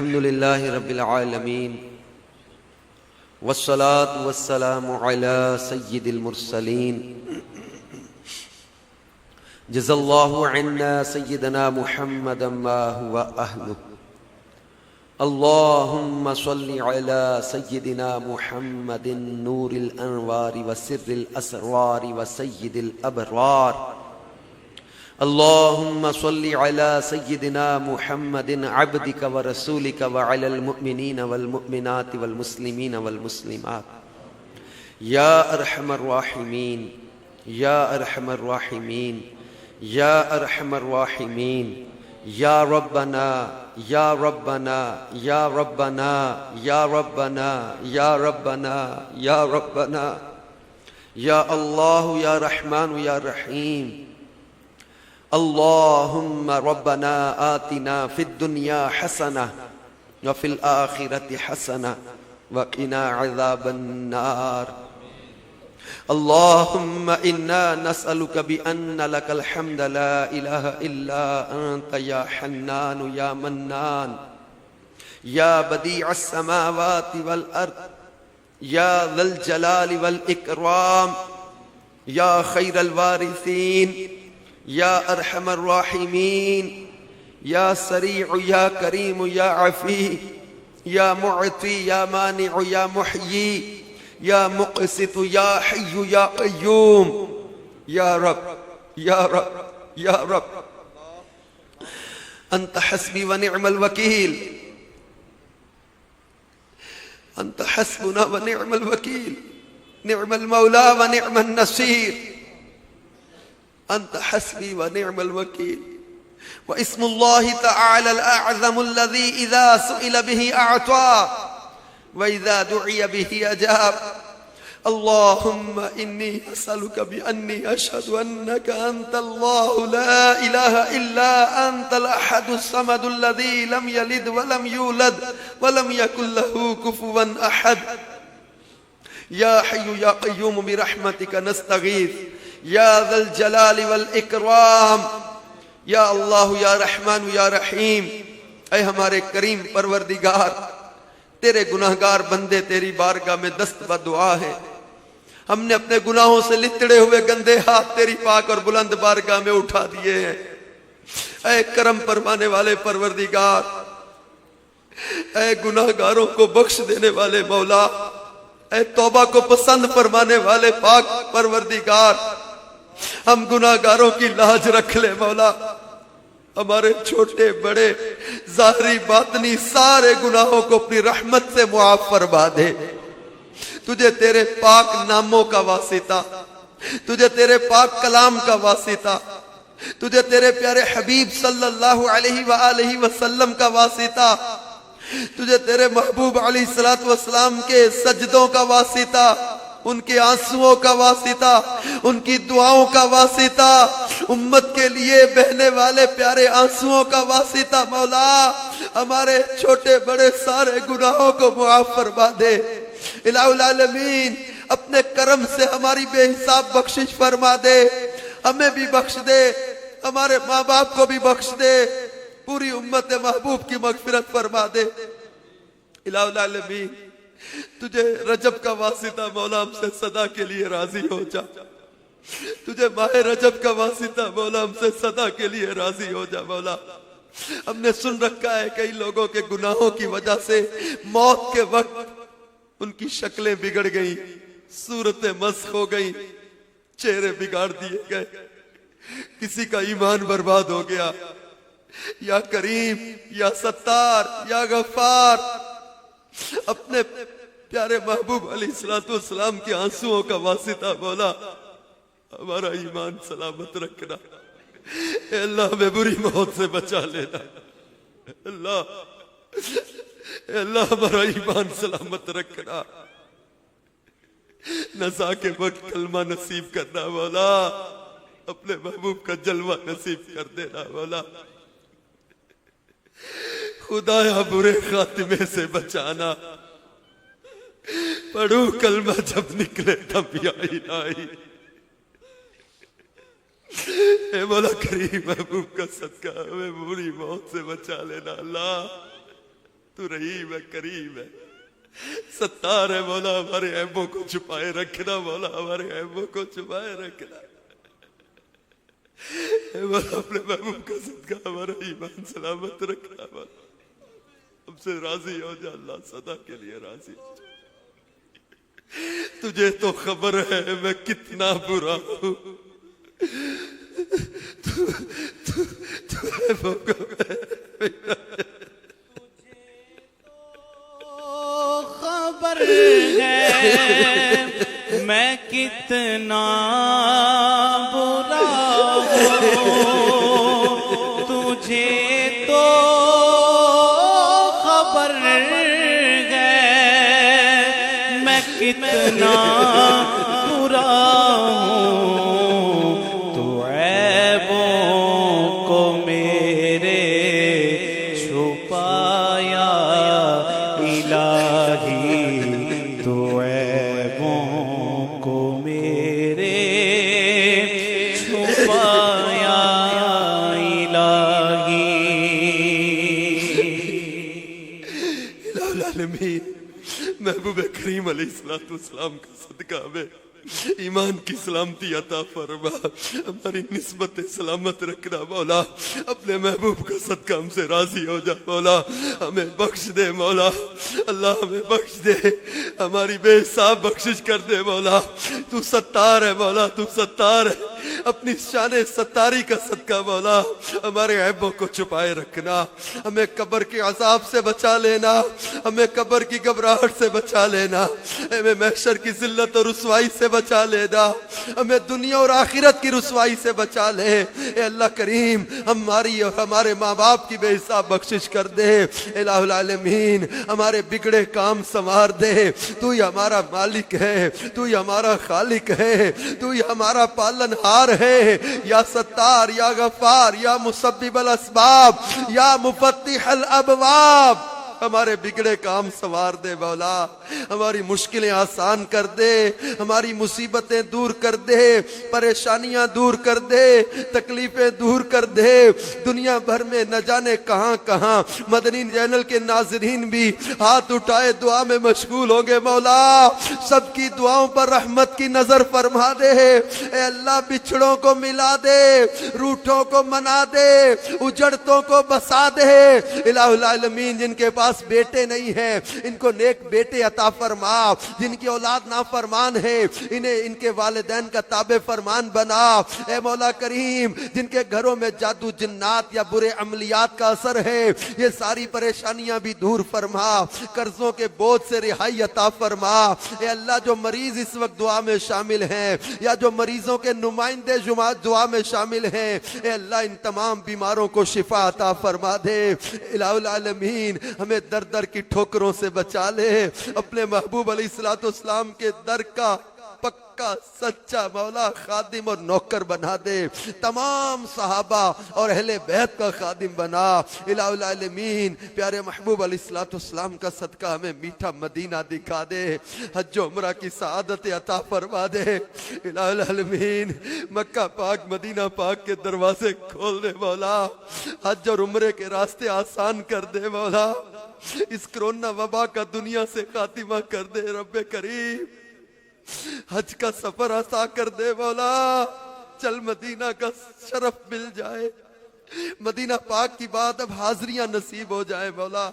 الحمد لله رب العالمين والصلاة والسلام على سيد المرسلين جزا الله عنا سيدنا محمدا ما هو أهله اللهم صل على سيدنا محمد نور الأنوار وسر الأسرار وسيد الأبرار اللهم صل على سيدنا محمد عبدك ورسولك وعلى المؤمنين والمؤمنات والمسلمين والمسلمات يا أرحم الراحمين يا أرحم الراحمين يا أرحم الراحمين يا ربنا يا ربنا يا ربنا يا ربنا يا ربنا يا ربنا يا الله يا رحمن يا رحيم اللهم ربنا آتنا في الدنيا حسنة وفي الآخرة حسنة وقنا عذاب النار اللهم إنا نسألك بأن لك الحمد لا إله إلا أنت يا حنان يا منان يا بديع السماوات والأرض يا ذا الجلال والإكرام يا خير الوارثين يا أرحم الراحمين يا سريع يا كريم يا عفي يا معطي يا مانع يا محيي يا مقسط يا حي يا قيوم يا رب يا رب يا رب أنت حسبي ونعم الوكيل أنت حسبنا ونعم الوكيل نعم المولى ونعم النصير أنت حسبي ونعم الوكيل واسم الله تعالى الأعظم الذي إذا سئل به أعطى وإذا دعي به أجاب اللهم إني أسألك بأني أشهد أنك أنت الله لا إله إلا أنت الأحد الصمد الذي لم يلد ولم يولد ولم يكن له كفوا أحد يا حي يا قيوم برحمتك نستغيث يا ذا الجلال والإکرام یا اللہ یا رحمان یا رحیم اے ہمارے کریم پروردگار تیرے گناہگار بندے تیری بارگاہ میں دست بدعا ہے ہم نے اپنے گناہوں سے لتڑے ہوئے گندے ہاتھ تیری پاک اور بلند بارگاہ میں اٹھا دیے ہیں اے کرم فرمانے والے پروردگار اے گناہگاروں کو بخش دینے والے مولا اے توبہ کو پسند فرمانے والے پاک پروردگار ہم گناہگاروں کی لاج رکھ لے مولا ہمارے چھوٹے بڑے ظاہری باطنی سارے گناہوں کو اپنی رحمت سے معاف فرما دے تجھے تیرے پاک ناموں کا واسطہ تجھے تیرے پاک کلام کا واسطہ تجھے تیرے پیارے حبیب صلی اللہ علیہ وآلہ وسلم کا واسطہ تجھے تیرے محبوب علیہ السلام کے سجدوں کا واسطہ ان کے آنسوؤں کا واسطہ ان کی دعاؤں کا واسطہ امت کے لیے بہنے والے پیارے آنسوؤں کا واسطہ مولا ہمارے چھوٹے بڑے سارے گناہوں کو معاف فرما دے الہ العالمین اپنے کرم سے ہماری بے حساب بخشش فرما دے ہمیں بھی بخش دے ہمارے ماں باپ کو بھی بخش دے پوری امت محبوب کی مغفرت فرما دے الہ العالمین تجھے رجب کا واسطہ مولا ہم سے صدا کے لیے راضی ہو جا تجھے ماہ رجب کا واسطہ مولا ہم سے صدا کے لیے راضی ہو جا مولا ہم نے سن رکھا ہے کئی لوگوں کے گناہوں کی وجہ سے موت کے وقت ان کی شکلیں بگڑ گئیں صورتیں مسخ ہو گئیں چہرے بگاڑ دیے گئے کسی کا ایمان برباد ہو گیا یا کریم یا ستار یا غفار اپنے پیارے محبوب علیہ السلام کے آنسوؤں کا واسطہ مولا ہمارا ایمان سلامت رکھنا اے اللہ ہمیں بری موت سے بچا لینا اے اللہ ہمارا ایمان سلامت رکھنا نزا کے وقت کلمہ نصیب کرنا مولا اپنے محبوب کا جلوہ نصیب کر دینا مولا خدایا برے خاتمے سے بچانا پڑھو کلمہ جب نکلے تب یا الہی اے مولا کریم محبوب کا صدقہ ہمیں بری موت سے بچا لینا اللہ تو رحیم ہے، کریم ہے، ستار ہے مولا، ہمارے عیبوں کو چھپائے رکھنا مولا، ہمارے عیبوں کو چھپائے رکھنا اے مولا، اپنے محبوب کا صدقہ ہمارا ایمان سلامت رکھنا مولا، ہم سے راضی ہو جا اللہ، صدا کے لیے راضی ہو جا۔ تجھے تو خبر ہے میں کتنا برا ہوں، تو عیبوں کو خبر ہے میں کتنا برا ہوں، تجھے تو خبر ہے میں کتنا برا ہوں، تو عیبوں کو میرے چھپایا الہی، تو عیبوں کو میرے چھپایا الہی۔ الہ العالمین محبوب کریم علیہ السلام کا صدقہ ہمیں ایمان کی سلامتی عطا فرما، ہماری نسبت سلامت رکھنا مولا، اپنے محبوب کا صدقہ ہم سے راضی ہو جا مولا، ہمیں بخش دے مولا، اللہ ہمیں بخش دے، ہماری بے حساب بخشش کر دے مولا، تو ستار ہے مولا، تو ستار ہے، اپنی شان ستاری کا صدقہ مولا ہمارے عیبوں کو چھپائے رکھنا، ہمیں قبر کے عذاب سے بچا لینا، ہمیں قبر کی گھبراہٹ سے بچا لینا، ہمیں محشر کی ذلت اور رسوائی سے بچا لینا، ہمیں دنیا اور آخرت کی رسوائی سے بچا لے، اے اللہ کریم ہماری اور ہمارے ماں باپ کی بے حساب بخشش کر دے، الہ العالمین ہمارے بگڑے کام سنوار دے، تو ہی ہمارا مالک ہے، تو ہی ہمارا خالق ہے، تو ہی ہمارا پالن ہار ہے، یا ستار، یا غفار، یا مسبب الاسباب، یا مفتح الابواب، ہمارے بگڑے کام سنوار دے مولا، ہماری مشکلیں آسان کر دے، ہماری مصیبتیں دور کر دے، پریشانیاں دور کر دے، تکلیفیں دور کر دے، دنیا بھر میں نہ جانے کہاں کہاں مدنی چینل کے ناظرین بھی ہاتھ اٹھائے دعا میں مشغول ہوں گے مولا، سب کی دعاؤں پر رحمت کی نظر فرما دے، اے اللہ بچھڑوں کو ملا دے، روٹھوں کو منا دے، اجڑتوں کو بسا دے، الہ العالمین جن کے پاس بیٹے نہیں ہیں ان کو نیک بیٹے عطا فرما، جن کی اولاد نافرمان ہے انہیں ان کے والدین کا تابع فرمان بنا، اے مولا کریم جن کے گھروں میں جادو جنات یا برے عملیات کا اثر ہے یہ ساری پریشانیاں بھی دور فرما، قرضوں کے بوجھ سے رہائی عطا فرما، اے اللہ جو مریض اس وقت دعا میں شامل ہیں یا جو مریضوں کے نمائندے دعا میں شامل ہیں، اے اللہ ان تمام بیماروں کو شفا عطا فرما دے، الہ العالمین ہمیں در در کی ٹھوکروں سے بچا لے، اپنے محبوب علیہ السلام کے در کا پکا سچا مولا خادم اور نوکر بنا دے، تمام صحابہ اور اہل بیت کا خادم بنا، الہ العالمین پیارے محبوب علیہ السلام کا صدقہ ہمیں میٹھا مدینہ دکھا دے، حج و عمرہ کی سعادت عطا فرما دے، الہ العالمین مکہ پاک مدینہ پاک کے دروازے کھول دے مولا، حج اور عمرے کے راستے آسان کر دے مولا، اس کرونا وبا کا دنیا سے خاتمہ کر دے رب کریم، حج کا سفر آسان کر دے مولا، چل مدینہ کا شرف مل جائے، مدینہ پاک کی بات اب حاضریاں نصیب ہو جائے مولا،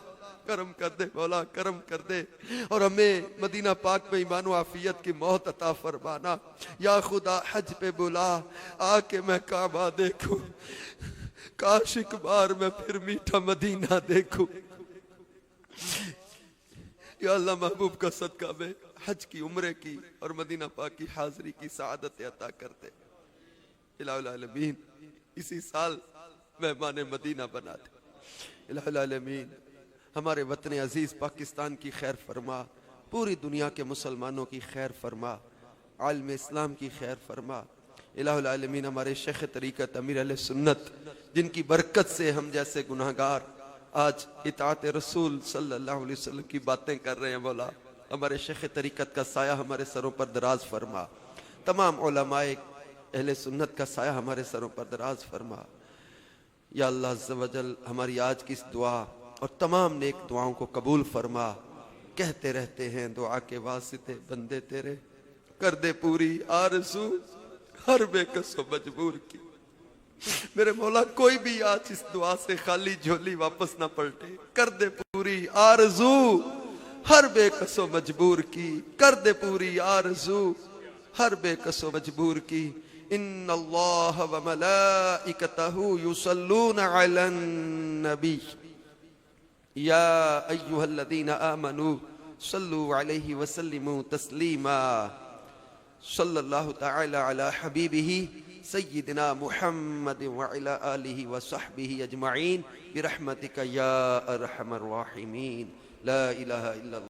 کرم کر دے مولا، کرم کر دے، اور ہمیں مدینہ پاک میں ایمان و عافیت کی موت عطا فرمانا، یا خدا حج پہ بلا آ کے میں کعبہ دیکھوں، کاش ایک بار میں پھر میٹھا مدینہ دیکھوں، یا اللہ محبوب کا صدقہ میں حج کی عمرے کی اور مدینہ پاک کی حاضری کی سعادت عطا کرتے، الہ العالمین اسی سال مہمان مدینہ بنا دے، الہ العالمین ہمارے وطن عزیز پاکستان کی خیر فرما، پوری دنیا کے مسلمانوں کی خیر فرما، عالم اسلام کی خیر فرما، الہ العالمین ہمارے شیخ طریقت امیر اہل سنت جن کی برکت سے ہم جیسے گناہگار آج اطاعت رسول صلی اللہ علیہ وسلم کی باتیں کر رہے ہیں مولا، ہمارے شیخ طریقت کا سایہ ہمارے سروں پر دراز فرما، تمام علماء اہل سنت کا سایہ ہمارے سروں پر دراز فرما، یا اللہ عز و جل ہماری آج کی اس دعا اور تمام نیک دعاؤں کو قبول فرما. کہتے رہتے ہیں دعا کے واسطے بندے تیرے، کر دے پوری آرزو ہر بے کس و مجبور کی. میرے مولا کوئی بھی آج اس دعا سے خالی جھولی واپس نہ پلٹے. کر دے پوری آرزو ہر بے کس و مجبور کی. کر دے پوری آرزو ہر بے کس و مجبور کی. ان اللہ و ملائکتہ یصلون علی النبی یا ایہا الذین آمنوا صلوا علیہ وسلموا تسلیما. صلی اللہ تعالی علی حبیبہ سیدنا محمد وعلی آلہ وصحبہ اجمعین برحمتک یا ارحم الراحمین. لا الہ الا اللہ.